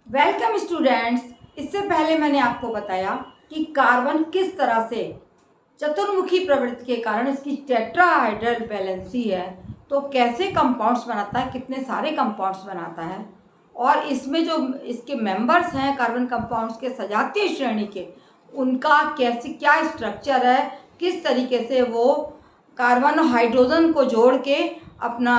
Welcome students. इससे पहले मैंने आपको बताया कि कार्बन किस तरह से चतुर्मुखी प्रवृत्ति के कारण इसकी टेट्राहाइड्रल वैलेंसी है, तो कैसे कंपाउंड्स बनाता है, कितने सारे कंपाउंड्स बनाता है, और इसमें जो इसके मेंबर्स हैं कार्बन कंपाउंड्स के सजातीय श्रेणी के, उनका कैसे क्या स्ट्रक्चर है, किस तरीके से वो कार्बन और हाइड्रोजन को जोड़ के अपना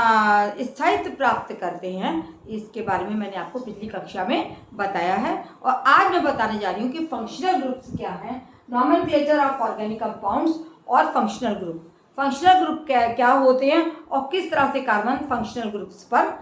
स्थायित्व प्राप्त करते हैं, इसके बारे में मैंने आपको पिछली कक्षा में बताया है। और आज मैं बताने जा रही हूँ कि फंक्शनल ग्रुप्स क्या हैं, नॉमेनक्लेचर ऑफ ऑर्गेनिक कंपाउंड्स और फंक्शनल ग्रुप। फंक्शनल ग्रुप क्या होते हैं और किस तरह से कार्बन फंक्शनल ग्रुप्स पर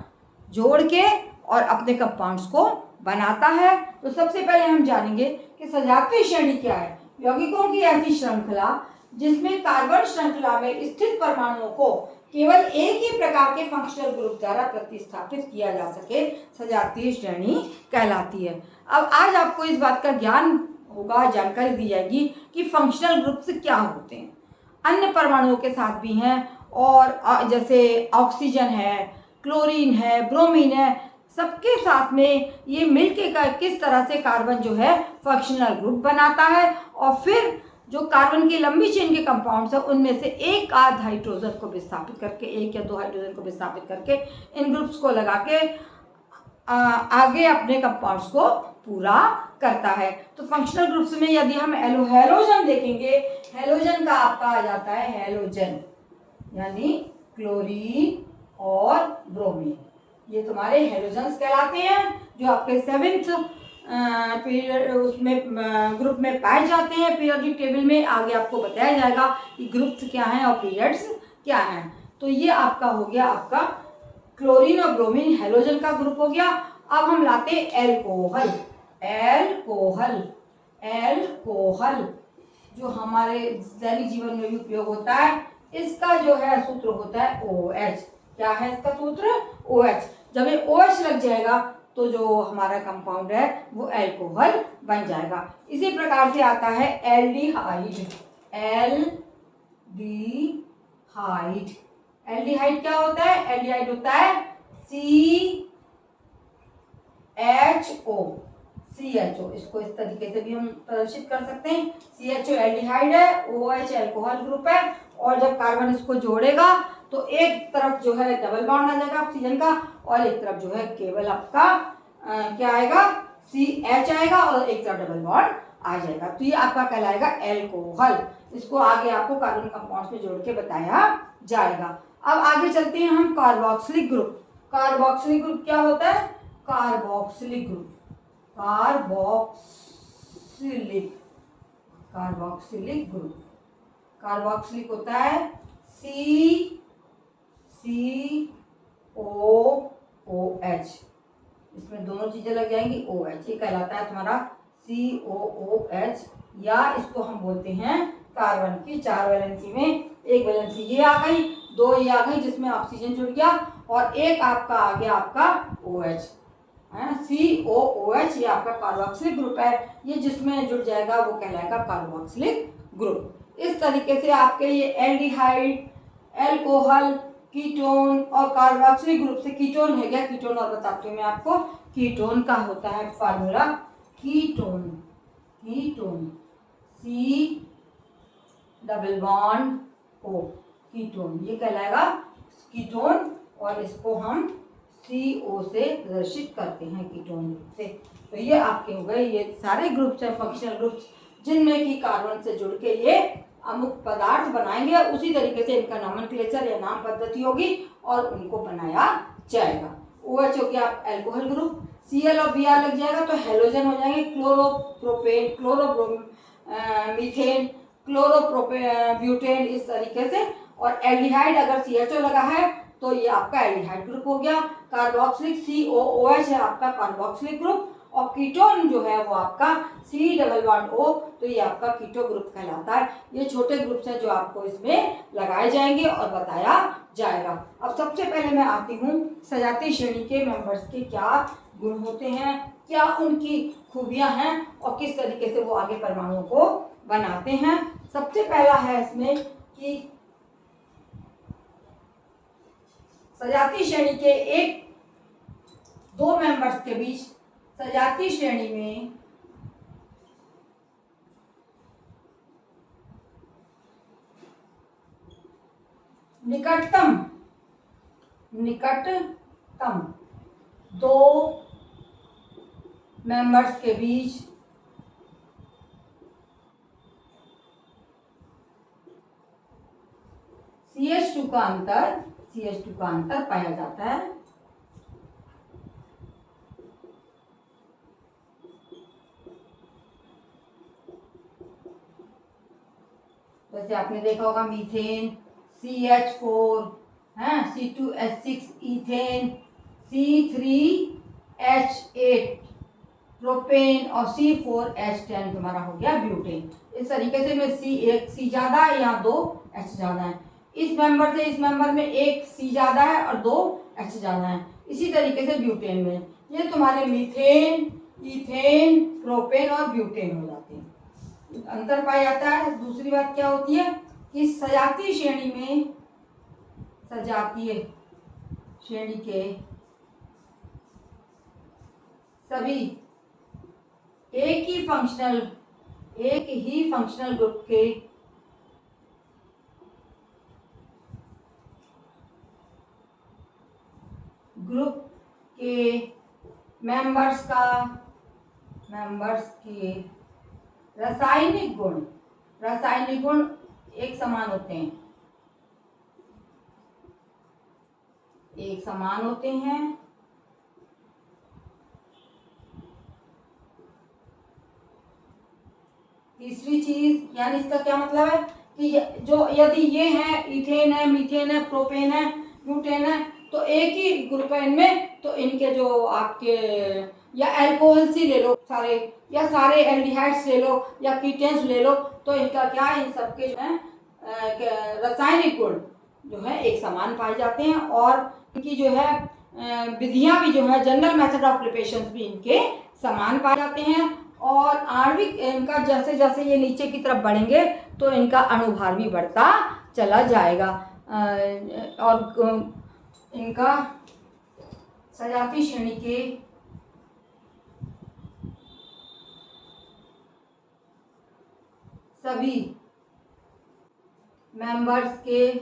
जोड़ के और अपने कंपाउंड्स को बनाता है। तो सबसे पहले हम जानेंगे कि सजातीय श्रेणी क्या है। यौगिकों की ऐसी श्रृंखला जिसमें कार्बन श्रृंखला में स्थित परमाणुओं को केवल एक ही प्रकार के फंक्शनल ग्रुप द्वारा प्रतिस्थापित किया जा सके, सजातीय श्रेणी कहलाती है। अब आज आपको इस बात का ज्ञान होगा, जानकारी दी जाएगी कि फंक्शनल ग्रुप्स क्या होते हैं। अन्य परमाणुओं के साथ भी हैं, और जैसे ऑक्सीजन है, क्लोरीन है, ब्रोमीन है, सबके साथ में ये मिलके किस तरह से कार्बन जो है फंक्शनल ग्रुप बनाता है। और फिर जो कार्बन की लंबी चेन के कंपाउंड्स हैं उनमें से एक आध हाइड्रोजन को विस्थापित करके, एक या दो हाइड्रोजन को विस्थापित करके इन ग्रुप्स को लगा के आगे अपने कंपाउंड्स को पूरा करता है। तो फंक्शनल ग्रुप्स में यदि हम हेलोजन देखेंगे, हेलोजन का आपका आ जाता है हेलोजन, यानी क्लोरीन और ब्रोमीन, ये तुम्हारे हेलोजन्स कहलाते हैं, जो आपके 7th पीरियड उसमें ग्रुप में पाए जाते हैं। पीरियोडिक टेबल में आगे आपको बताया जाएगा कि ग्रुप्स क्या हैं और पीरियड्स क्या हैं। तो ये आपका हो गया, आपका क्लोरीन और ब्रोमीन हेलोजन का ग्रुप हो गया। अब हम लाते हैं एल्कोहल। एल्कोहल एल्कोहल जो हमारे दैनिक जीवन में भी उपयोग होता है, इसका जो है सूत्र होता है OH। क्या है इसका सूत्र? OH। जब ये OH लग जाएगा तो जो हमारा कंपाउंड है वो एल्कोहल बन जाएगा। इसी प्रकार से आता है एल्डिहाइड। एल्डिहाइड एल्डिहाइड क्या होता है? एल्डिहाइड होता है CHO। इसको इस तरीके से भी हम प्रदर्शित कर सकते हैं। CHO एल्डिहाइड है, OH एल्कोहल ग्रुप है, और जब कार्बन इसको जोड़ेगा तो एक तरफ जो है डबल बॉन्ड आ जाएगा ऑक्सीजन का, और एक तरफ जो है केवल आपका क्या आएगा? CH आएगा, और एक तरफ डबल बॉन्ड आ जाएगा। तो ये आपका कहलाएगा एल्कोहल। इसको आगे आपको कार्बन कंपाउंड्स में जोड़ के बताया जाएगा। अब आगे चलते हैं हम कार्बोक्सिलिक ग्रुप। कार्बोक्सिलिक ग्रुप क्या होता है? Carboxylic group, carboxylic group, carboxylic होता है COOH। इसमें दोनों चीजें लग जाएंगी, OH, ये कहलाता है तुम्हारा COOH। या इसको हम बोलते हैं कार्बन की 4 वैलेंसी में एक वैलेंसी ये आ गई, 2 ये आ गई जिसमें ऑक्सीजन जुड़ गया, और एक आपका आ गया आपका OH है, COOH। ये आपका कार्बोक्सिलिक ग्रुप है, ये जिसमें जुड़ जाएगा वो कहलाएगा कार्बोक्सिलिक ग्रुप। इस तरीके से आपके ये एल्डिहाइड, एल्कोहल, कीटोन और कार्बोक्सिलिक ग्रुप से कीटोन है क्या? कीटोन और बताती हूँ मैं आपको। कीटोन का होता है formula ketone, ketone C double bond O, ketone, ये कहलाएगा कीटोन, और इसको हम CO से प्रदर्शित करते हैं, कीटोन ग्रुप से। तो ये आपके हो गए ये सारे ग्रुप्स हैं फंक्शनल ग्रुप्स, जिनमें कि कार्बन से जुड़ के ये अमुक पदार्थ बनाएंगे, और उसी तरीके से इनका नॉमेनक्लेचर या नाम पद्धति होगी और उनको बनाया जाएगा। OH हो गया एल्कोहल ग्रुप, Cl और Br लग जाएगा तो हेलोजन हो जाएंगे, क्लोरोप्रोपेन, क्लोरोमीथेन, क्लोरोप्रोब्यूटेन, इस तरीके से। और एल्डिहाइड अगर CHO लगा है तो ये आपका एल्डिहाइड ग्रुप हो गया। कार्बोक्सिलिक COOH है आपका कार्बोक्सिलिक ग्रुप, और कीटोन जो है वो आपका C डबल बॉन्ड O, तो ये आपका कीटो ग्रुप कहलाता है। ये छोटे ग्रुप्स हैं जो आपको इसमें लगाए जाएंगे और बताया जाएगा। अब सबसे पहले मैं आती हूँ सजातीय श्रेणी के मेंबर्स के क्या गुण होते हैं, क्या उनकी खूबियां हैं, और किस तरीके से वो आगे परमाणुओं को बनाते हैं। सबसे पहला है इसमें कि सजातीय श्रेणी के एक दो मेंबर्स के बीच सजातीय श्रेणी में निकटतम दो मेंबर्स के बीच CH2 का अंतर पाया जाता है। जैसे आपने देखा होगा मीथेन CH4 है, C2H6 ईथेन, C3H8 प्रोपेन और C4H10 तुम्हारा हो गया ब्यूटेन। इस तरीके से में एक C ज्यादा है, यहाँ 2 H ज्यादा है। इस मेंबर से इस मेंबर में एक C ज्यादा है और 2 H ज्यादा है। इसी तरीके से ब्यूटेन में ये तुम्हारे मीथेन, ईथेन, प्रोपेन और ब्यूटेन हो जाते हैं, अंतर पाया जाता है। दूसरी बात क्या होती है कि सजातीय श्रेणी के सभी एक ही फंक्शनल ग्रुप के मेंबर्स के रासायनिक गुण एक समान होते हैं। तीसरी चीज यानी इसका क्या मतलब है कि जो यदि ये है इथेन है, मीथेन है, प्रोपेन है, ब्यूटेन है, तो एक ही ग्रुप है इनमें, तो इनके जो आपके या अल्कोहल्स ही ले लो सारे, या सारे एल्डिहाइड्स ले लो या कीटोन्स ले लो, तो इनका क्या इन सबके जो है रासायनिक गुण जो है एक समान पाए जाते हैं। और इनकी जो है विधियां भी जो है जनरल मेथड ऑफ प्रिपरेशन भी इनके समान पाए जाते हैं। और आणविक इनका जैसे जैसे ये नीचे की तरफ बढ़ेंगे तो इनका अणुभार भी बढ़ता चला जाएगा। और इनका सजातीय श्रेणी के सभी मेंबर्स के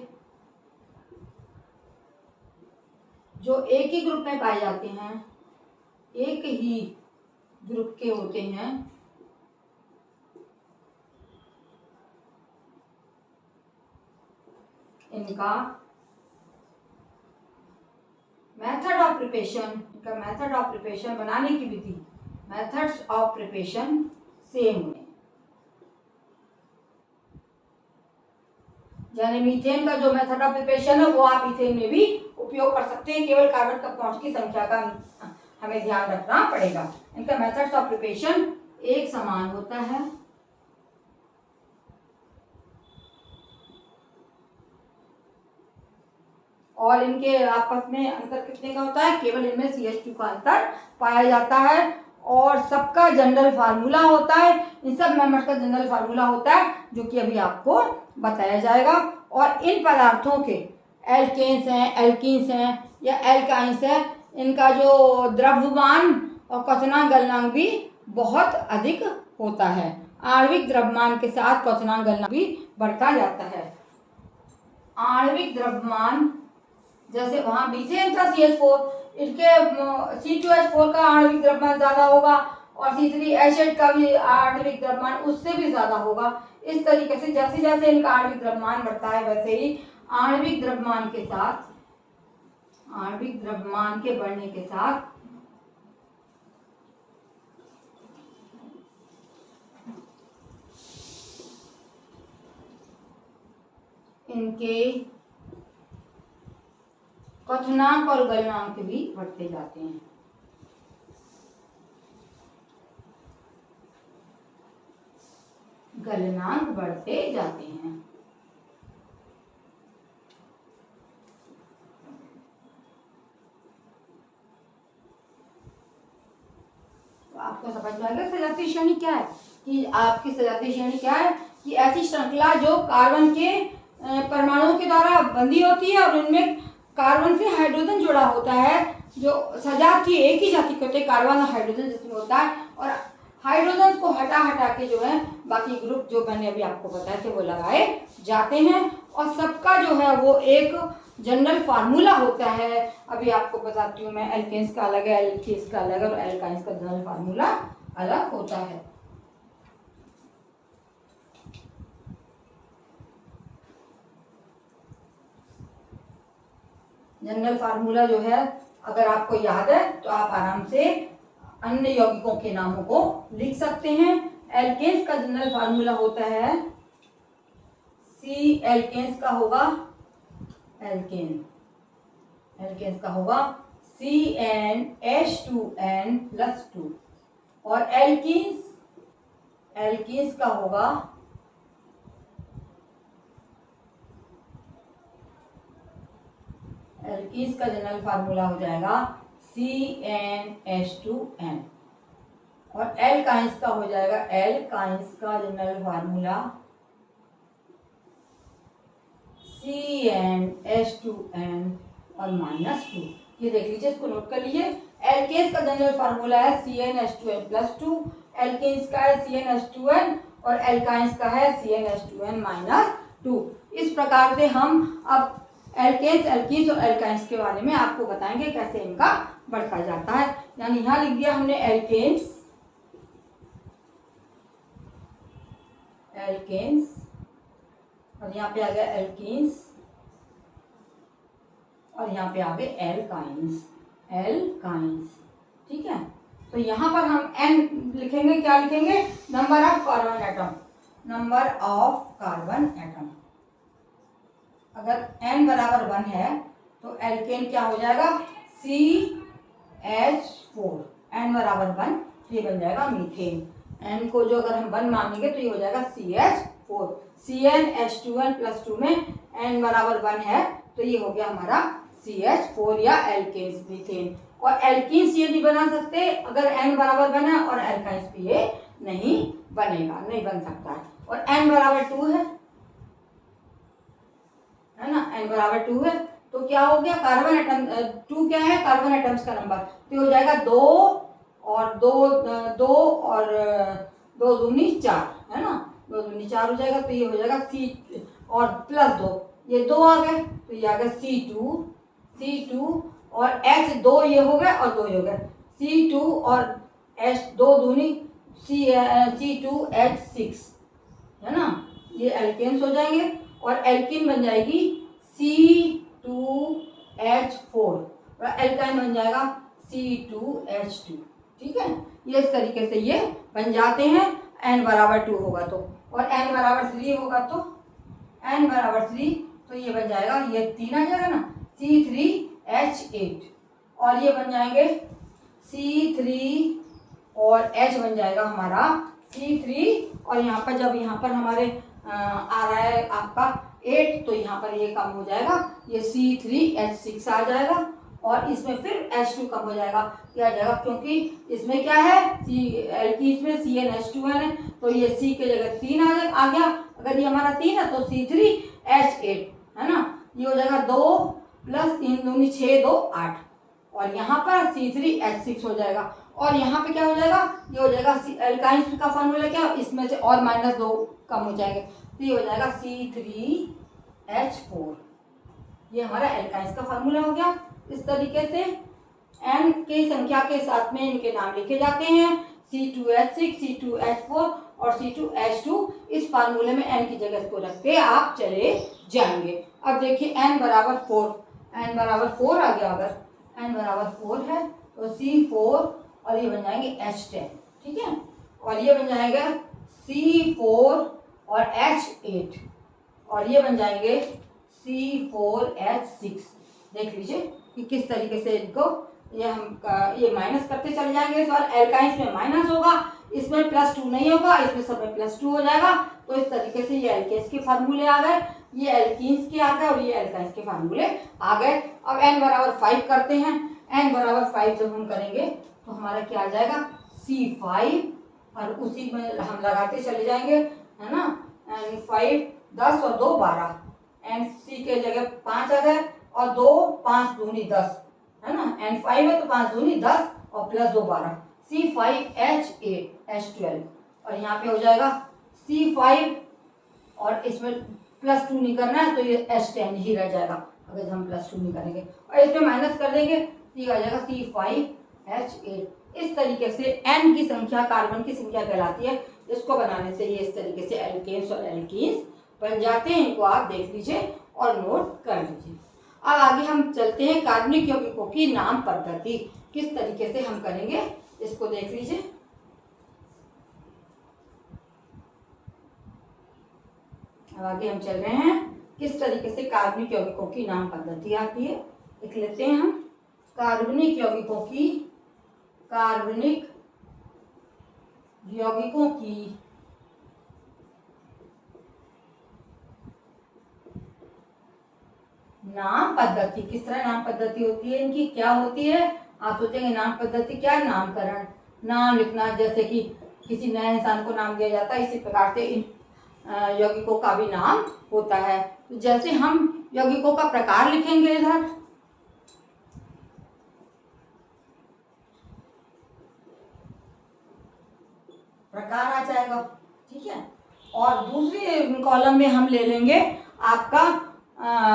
जो एक ही ग्रुप में पाए जाते हैं, एक ही ग्रुप के होते हैं, इनका मेथड ऑफ प्रिपरेशन बनाने की विधि, मेथड्स ऑफ प्रिपरेशन सेम है। यानी मीथेन का जो मेथड ऑफ प्रिपरेशन है वो आप इथेन में भी उपयोग कर सकते हैं, केवल कार्बन कंपाउंड्स की संख्या का हमें ध्यान रखना पड़ेगा। इनका मेथड्स ऑफ प्रिपरेशन एक समान होता है। और इनके आपस में अंतर कितने का होता है, केवल इनमें CH2 का अंतर पाया जाता है। और सबका जनरल फार्मूला होता है, इन सब मेंबर्स का जनरल फार्मूला होता है जो कि अभी आपको बताया जाएगा। और इन पदार्थों के एल्केन्स हैं, एल्कीन्स हैं या एल्काइंस हैं, इनका जो द्रव्यमान और क्वथनांक गलनांक भी बहुत अधिक होता है। आणविक द्रव्यमान के साथ क्वथनांक गलनांक भी बढ़ता जाता है। आणविक द्रव्यमान जैसे वहां मीथेन था CH4, इनके C2H4 का आणविक द्रव्यमान ज्यादा होगा और C3H8 का भी आणविक द्रव्यमान उससे भी ज्यादा होगा। इस तरीके से जैसे जैसे इनका आणविक द्रव्यमान बढ़ता है वैसे ही आणविक द्रव्यमान के बढ़ने के साथ इनके क्वथनांक और गलनांक भी बढ़ते जाते हैं। गलनांक बढ़ते जाते हैं। तो आपको समझ में आएगा सजातीय श्रेणी क्या है, कि आपकी सजातीय श्रेणी क्या है कि ऐसी श्रृंखला जो कार्बन के परमाणुओं के द्वारा बंधी होती है और इनमें कार्बन से हाइड्रोजन जुड़ा होता है, जो सजातीय की एक ही जाति के होते हैं, कार्बन और हाइड्रोजन जिसमें होता है, और हाइड्रोजन को हटा हटा के जो है बाकी ग्रुप जो मैंने अभी आपको बताए थे वो लगाए जाते हैं, और सबका जो है वो एक जनरल फार्मूला होता है। अभी आपको बताती हूँ मैं, एल्केन्स का अलग है, एल्कीन्स का अलग है, और एल्काइंस का जनरल फार्मूला अलग होता है। जनरल फार्मूला जो है अगर आपको याद है तो आप आराम से अन्य यौगिकों के नामों को लिख सकते हैं। एल्केन्स का जनरल फार्मूला होता है सी, एल्केन्स का होगा एल्केन्स का होगा CnH2n+2, और एल्कीन्स का होगा एल्कीन्स का जनरल फार्मूला हो जाएगा CnH2n, और एल्काइंस का हो जाएगा, एल्काइंस का जनरल फार्मूला CnH2n और -2। ये देख लीजिए, इसको नोट कर लीजिए। एल्केन्स का जनरल फार्मूला है CnH2n+2, एल्केन्स का है CnH2n, और एल्काइंस का है CnH2n-2। इस प्रकार से हम अब एल्केन्स, एल्कीन्स और एल्काइंस के बारे में आपको बताएंगे कैसे इनका बढ़ता जाता है। यानी यहाँ लिख दिया हमने एल्केन्स, और यहाँ पे आ गया एल्कीन्स, और यहाँ पे आ गए एल्काइंस। ठीक है, तो यहाँ पर हम n लिखेंगे, क्या लिखेंगे? Number of carbon atom. अगर n बराबर 1 है तो एल्केन क्या हो जाएगा? CH4। n बराबर 1 तो ये बन जाएगा मीथेन। n को जो अगर हम 1 मानेंगे तो ये हो जाएगा CH4। CnH2n+2 में n बराबर 1 है तो ये हो गया हमारा CH4 या एल्केन्स, मीथेन। और एल्कीन्स ये नहीं बना सकते अगर n बराबर 1 है, और एल्काइंस भी ये नहीं बनेगा, नहीं बन सकता है। और n बराबर 2 है ना, n बराबर 2 है तो क्या हो गया? कार्बन एटम 2 क्या है? कार्बन एटम्स का नंबर, तो हो जाएगा 2 और 2 और 2 दूनी 4, है ना, 2 दूनी 4 हो जाएगा, तो ये हो जाएगा C और +2, ये 2 आ गए तो ये आ गया C2 और H2 ये हो गए और 2 ये हो गए, C2 और H 2 दूनी C2H6, है ना, ये एल्केन्स हो जाएंगे। और एल्कीन बन जाएगी C2H4 और एल्काइन बन जाएगा C2H2। ठीक है, ये इस तरीके से ये बन जाते हैं n बराबर 2 होगा तो, और n बराबर 3 होगा तो n बराबर 3 तो ये बन जाएगा, ये 3 आ जाएगा ना, C3H8, और ये बन जाएंगे C3 और H बन जाएगा हमारा C3, और यहाँ पर जब यहाँ पर हमारे आ रहा है आपका 8 तो यहाँ पर ये कम हो जाएगा, ये C3H6 आ जाएगा, और इसमें फिर H2 कम हो जाएगा, क्या आ जाएगा, क्योंकि इसमें क्या है, एल्कीन्स में CnH2n है तो ये C के जगह 3 आ गया। अगर ये हमारा 3 है तो C3H8, है ना, ये हो जाएगा 2 + 3 दूनी 6 2 8, और यहाँ पर C3H6 हो जाएगा। और यहाँ पे क्या हो जाएगा? ये हो जाएगा एल्काइंस का फार्मूला क्या, इसमें से और -2 कम हो जाएंगे तो ये हो जाएगा C3H4। ये हमारा एल्काइंस का फार्मूला हो गया। इस तरीके से n की संख्या के साथ में इनके नाम लिखे जाते हैं, C2H6, C2H4 और C2H2। इस फार्मूले में n की जगह इसको रख के आप चले जाएंगे। अब देखिए n बराबर 4 आ गया, अगर n बराबर 4 है तो C4 और ये बन जाएंगे H10, ठीक है, और ये बन जाएगा C4 और H8, और ये बन जाएंगे C4H6। देख लीजिए कि किस तरीके से इनको ये माइनस करते चले जाएंगे। और एल्काइंस में माइनस होगा, इसमें +2 नहीं होगा, इसमें सब में +2 हो जाएगा। तो इस तरीके से ये एल्केन्स के फार्मूले आ गए, ये एल्कीन्स के आ गए, और ये एल्काइंस के फार्मूले आ गए। अब n बराबर 5 करते हैं। n बराबर 5 जब हम करेंगे तो हमारा क्या आ जाएगा? C5, और उसी में हम लगाते चले जाएंगे, है ना, n 5 10 और 2 12, n C के जगह 5 आ गए, और 2 5 दूनी 10, है ना, N5 है तो 5 दूनी 10 और प्लस 2 12, C5H8H12 और यहाँ पे हो जाएगा C5 और इसमें प्लस 2 नहीं करना है तो ये H10 ही रह जाएगा अगर हम प्लस 2 नहीं करेंगे और इसमें माइनस कर देंगे तो आ जाएगा C5H8। इस तरीके से N की संख्या कार्बन की संख्या कहलाती है। इसको बनाने से ये इस तरीके से एल्केन्स और एल्कीन्स बन जाते हैं। इनको आप देख लीजिए और नोट कर लीजिए। अब आगे हम चलते हैं कार्बनिक यौगिकों की नाम पद्धति किस तरीके से हम करेंगे, इसको देख लीजिए। अब आगे हम चल रहे हैं किस तरीके से कार्बनिक यौगिकों की नाम पद्धति आती है। लिख लेते हैं हम कार्बनिक यौगिकों की नाम पद्धति। किस तरह नाम पद्धति होती है, इनकी क्या होती है। आप सोचेंगे नाम पद्धति क्या है, नामकरण, नाम लिखना, जैसे कि किसी नए इंसान को नाम दिया जाता है, इसी प्रकार से इन यौगिकों का भी नाम होता है। तो जैसे हम यौगिकों का प्रकार लिखेंगे, इधर प्रकार आ जाएगा, ठीक है। और दूसरी कॉलम में हम ले लेंगे आपका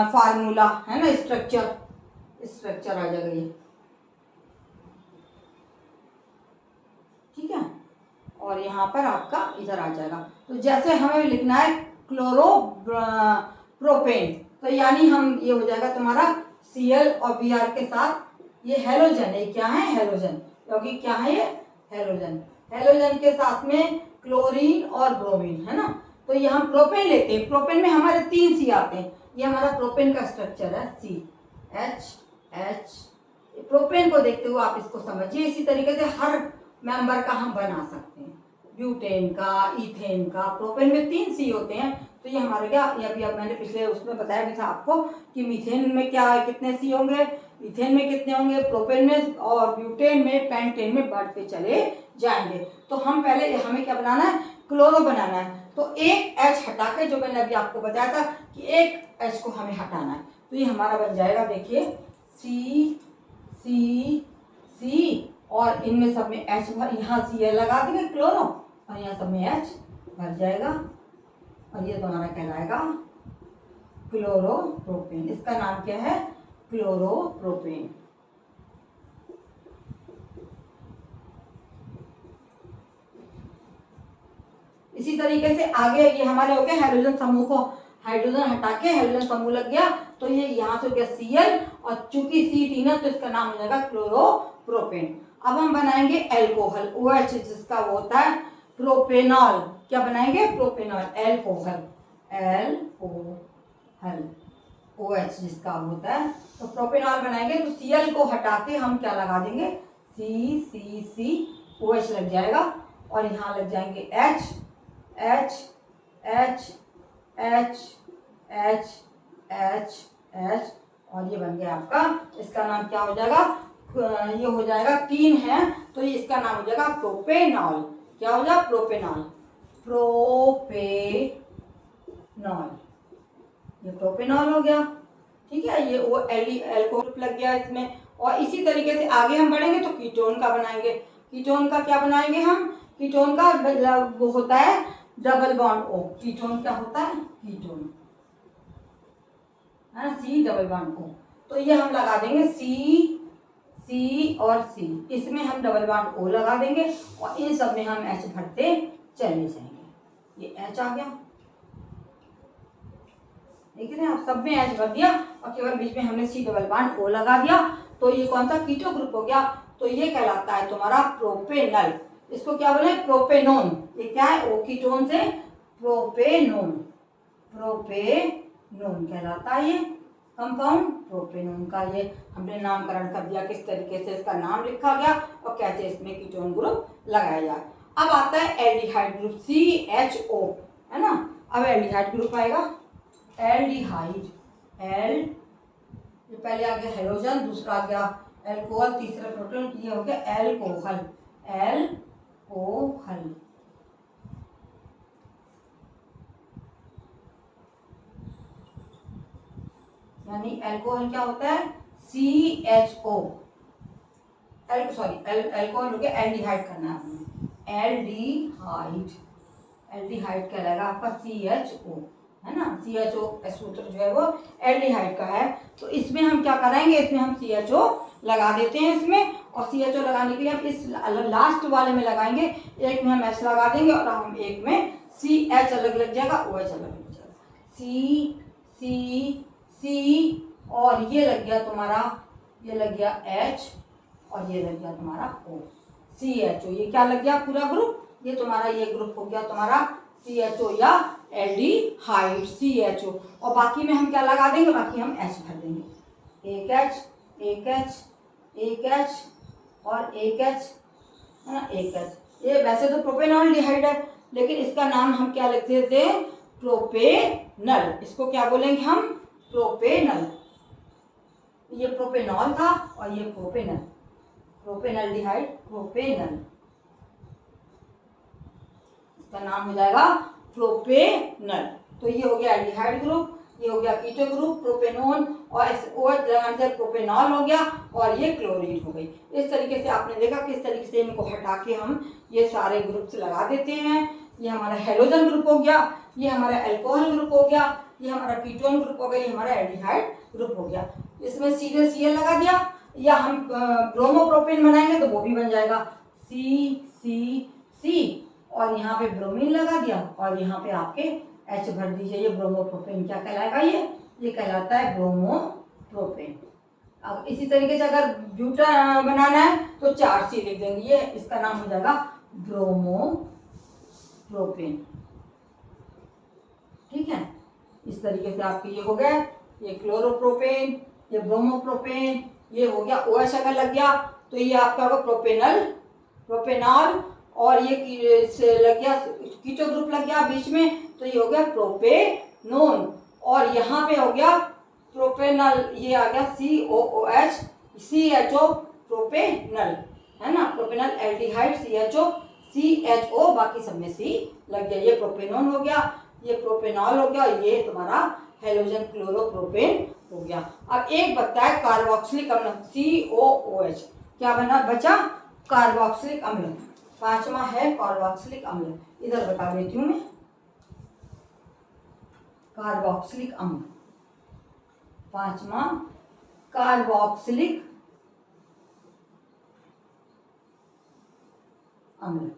फार्मूला, है ना, स्ट्रक्चर आ जाएगा ये, ठीक है। और यहाँ पर आपका इधर आ जाएगा। तो जैसे हमें लिखना है क्लोरो प्रोपेन, तो यानी हम ये हो जाएगा तुम्हारा Cl और Br के साथ ये हेलोजन है। क्या है, हेलोजन, क्योंकि क्या है ये हेलोजन के साथ में क्लोरीन और ब्रोमीन, है ना। तो ये हम प्रोपेन लेते हैं। प्रोपेन में हमारे 3 C आते हैं। ये हमारा प्रोपेन का स्ट्रक्चर है, CH। प्रोपेन को देखते हुए आप इसको समझिए। इसी तरीके से हर मेंबर का हम बना सकते हैं, ब्यूटेन का, इथेन का। प्रोपेन में 3 C होते हैं। तो ये हमारे क्या, ये अभी मैंने पिछले उसमें बताया भी था आपको कि मीथेन में क्या कितने C होंगे, इथेन में कितने होंगे, प्रोपेन में और ब्यूटेन में, पेंटेन में बढ़ते चले जाएंगे। तो हम पहले हमें क्या बनाना है, क्लोरो बनाना है। तो एक H हटा के, जो मैंने अभी आपको बताया था कि एक H को हमें हटाना है, तो ये हमारा बन जाएगा, देखिए C और इनमें सब में H भर, यहाँ Cl लगा देंगे क्लोरो और यहाँ सब में H भर जाएगा और ये तुम्हारा कहलाएगा क्लोरोप्रोपेन। इसका नाम क्या है, क्लोरोप्रोपेन। इसी तरीके से आगे ये हमारे हो गए हाइड्रोजन समूह को हाइड्रोजन हटा के हाइड्रोजन समूह लग गया, तो ये यहाँ से हो गया Cl और चूंकि C3 है तो इसका नाम हो जाएगा क्लोरोप्रोपेन। अब हम बनाएंगे एल्कोहल, OH जिसका वो होता है प्रोपेनॉल। क्या बनाएंगे, प्रोपेनॉल, एल्कोहल OH जिसका होता है, तो प्रोपेनॉल बनाएंगे। तो Cl को हटा के हम क्या लगा देंगे, COH लग जाएगा और यहाँ लग जाएंगे H और ये बन गया आपका, इसका नाम क्या हो जाएगा, ये हो जाएगा 3 है तो ये इसका नाम हो जाएगा प्रोपेनॉल। क्या हो जाएगा, प्रोपेनॉल, ये प्रोपेनॉल हो गया, ठीक है। ये वो एल्कोहल लग गया इसमें। और इसी तरीके से आगे हम बढ़ेंगे तो कीटोन का बनाएंगे। कीटोन का क्या बनाएंगे हम, कीटोन का वो होता है डबल बॉन्ड O। कीटोन क्या होता है, कीटोन है C डबल बॉन्ड O। तो ये हम लगा देंगे C और C, इसमें हम डबल बॉन्ड O लगा देंगे और इन सब में हम H भरते चले जाएंगे। ये H आ गया, देख रहे हैं आप, सब में H भर दिया और केवल बीच में हमने C डबल बॉन्ड O लगा दिया। तो ये कौन सा कीटो ग्रुप हो गया, तो ये कहलाता है तुम्हारा प्रोपेनल। इसको क्या बोले, प्रोपेनोन। ये क्या है, O कीटोन से प्रोपेनोन कहलाता है ये कंपाउंड। प्रोपेनोन का ये हमने नामकरण कर दिया, किस तरीके से इसका नाम लिखा गया और कैसे इसमें कीटोन ग्रुप लगाया जाए। अब आता है एल्डिहाइड ग्रुप, CHO, है ना। अब एल्डिहाइड ग्रुप आएगा, एल्डिहाइड, ये पहले आ गया हेलोजन, दूसरा आ गया एल्कोहल, तीसरा प्रोटोन, ये हो गया एल्कोहल। यानी एल्कोहल क्या होता है, CHO, अल्कोहल हो गया, एल्डिहाइड करना है आपने, एल्डिहाइड कहलाएगा आपका CHO, है ना। CHO सूत्र जो है वो एल्डिहाइड का है। तो इसमें हम क्या कराएंगे, इसमें हम CHO लगा देते हैं इसमें, और CHO लगाने के लिए हम इस लास्ट वाले में लगाएंगे, एक में हम H लगा देंगे और हम एक में CH अलग लग जाएगा, OH अलग लग जाएगा, C और ये लग गया तुम्हारा, ये लग गया H और ये लग गया तुम्हारा O, CHO। ये क्या लग गया पूरा ग्रुप, ये तुम्हारा ये ग्रुप हो गया तुम्हारा CHO या एल्डिहाइड CHO। और बाकी में हम क्या लगा देंगे, बाकी हम H भर देंगे, एक H और एक H, है ना, एक H। ये वैसे तो प्रोपेनॉल्डिहाइड है, लेकिन इसका नाम हम क्या लिख देते हैं, प्रोपेनल। इसको क्या बोलेंगे हम, प्रोपेनल। ये प्रोपेनॉल था और ये प्रोपेनल, प्रोपेनल्डिहाइड, प्रोपेनल, इसका नाम हो जाएगा प्रोपेनल। तो ये हो गया एल्डिहाइड ग्रुप, ये हो गया कीटो ग्रुप, प्रोपेनोन, और OH लगाने से प्रोपेनॉल हो गया, और ये क्लोरीन हो गई। इस तरीके से आपने देखा किस तरीके से इनको हटा के हम ये सारे ग्रुप्स लगा देते हैं। ये हमारा हेलोजन ग्रुप हो गया, ये हमारा अल्कोहल ग्रुप हो गया, ये हमारा कीटोन ग्रुप हो गया, ये हमारा एल्डिहाइड ग्रुप हो गया। इसमें सीधे Cl लगा दिया, या हम ब्रोमोप्रोपेन बनाएंगे तो वो भी बन जाएगा C, और यहाँ पे ब्रोमीन लगा दिया, और यहाँ पे आपके H भर दीजिए। ये ब्रोमोप्रोपेन क्या कहलाएगा, ये कहलाता है ब्रोमोप्रोपेन। अब इसी तरीके से अगर ब्यूटा बनाना है तो 4C लिख देंगे, ये इसका नाम हो जाएगा ब्रोमोप्रोपेन। ठीक है, इस तरीके से आपके ये हो गए, ये क्लोरोप्रोपेन, ये ब्रोमोप्रोपेन, ये हो गया OH अगर लग गया तो ये आपका होगा प्रोपेनॉल, और ये से लग गया कीटो ग्रुप लग गया बीच में, तो ये हो गया प्रोपेनोन, और यहाँ पे हो गया प्रोपेनल, ये आ गया COOH, CHO, प्रोपेनल, है ना, प्रोपेनल एल्डिहाइड CHO, बाकी सब में C लग गया। ये प्रोपेनोन हो गया, ये प्रोपेनॉल हो गया, ये तुम्हारा हेलोजन क्लोरोप्रोपेन हो गया। अब एक बचता है कार्बोक्सिलिक अम्ल, COOH, क्या बना बचा, कार्बोक्सिलिक अम्ल। पांचवा है कार्बोक्सिलिक अम्ल, इधर बता देती हूँ मैं, कार्बोक्सिलिक अम्ल, पांचवा कार्बोक्सिलिक अम्ल।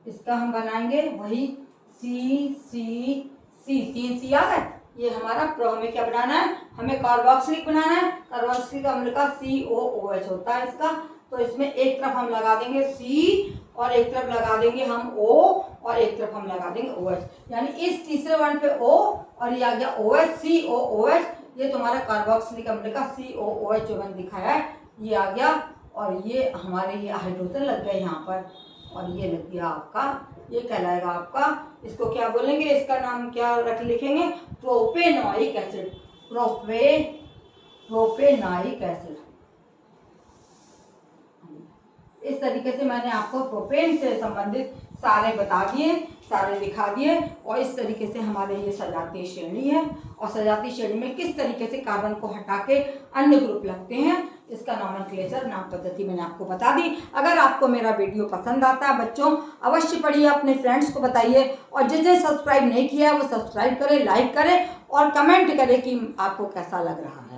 इसका हम बनाएंगे वही C, 3 C आ गए। ये हमारा हमें क्या बनाना है, हमें कार्बोक्सिलिक बनाना है। कार्बोक्सिलिक अम्ल का COOH होता है इसका, तो इसमें एक तरफ हम लगा देंगे C, और एक तरफ लगा देंगे हम O, और एक तरफ हम लगा देंगे OH, यानी इस तीसरे वर्ण पे O, और ये आ गया OH, COOH। ये तुम्हारा कार्बोक्सिलिक अम्ल का COOH जो मैंने दिखाया है, ये आ गया, और ये हमारे ये हाइड्रोजन लग गया यहाँ पर, और ये लग गया आपका, ये कहलाएगा आपका, इसको क्या बोलेंगे, इसका नाम क्या लिखेंगे, प्रोपेनोइक एसिड, प्रोपेनोइक एसिड। इस तरीके से मैंने आपको प्रोपेन से संबंधित सारे बता दिए, सारे लिखा दिए, और इस तरीके से हमारे ये सजातीय श्रेणी है, और सजातीय श्रेणी में किस तरीके से कार्बन को हटा के अन्य ग्रुप लगते हैं, इसका नॉमेनक्लेचर, नाम पद्धति मैंने आपको बता दी। अगर आपको मेरा वीडियो पसंद आता है बच्चों, अवश्य पढ़िए, अपने फ्रेंड्स को बताइए, और जिसने सब्सक्राइब नहीं किया है वो सब्सक्राइब करें, लाइक करें, और कमेंट करें कि आपको कैसा लग रहा है।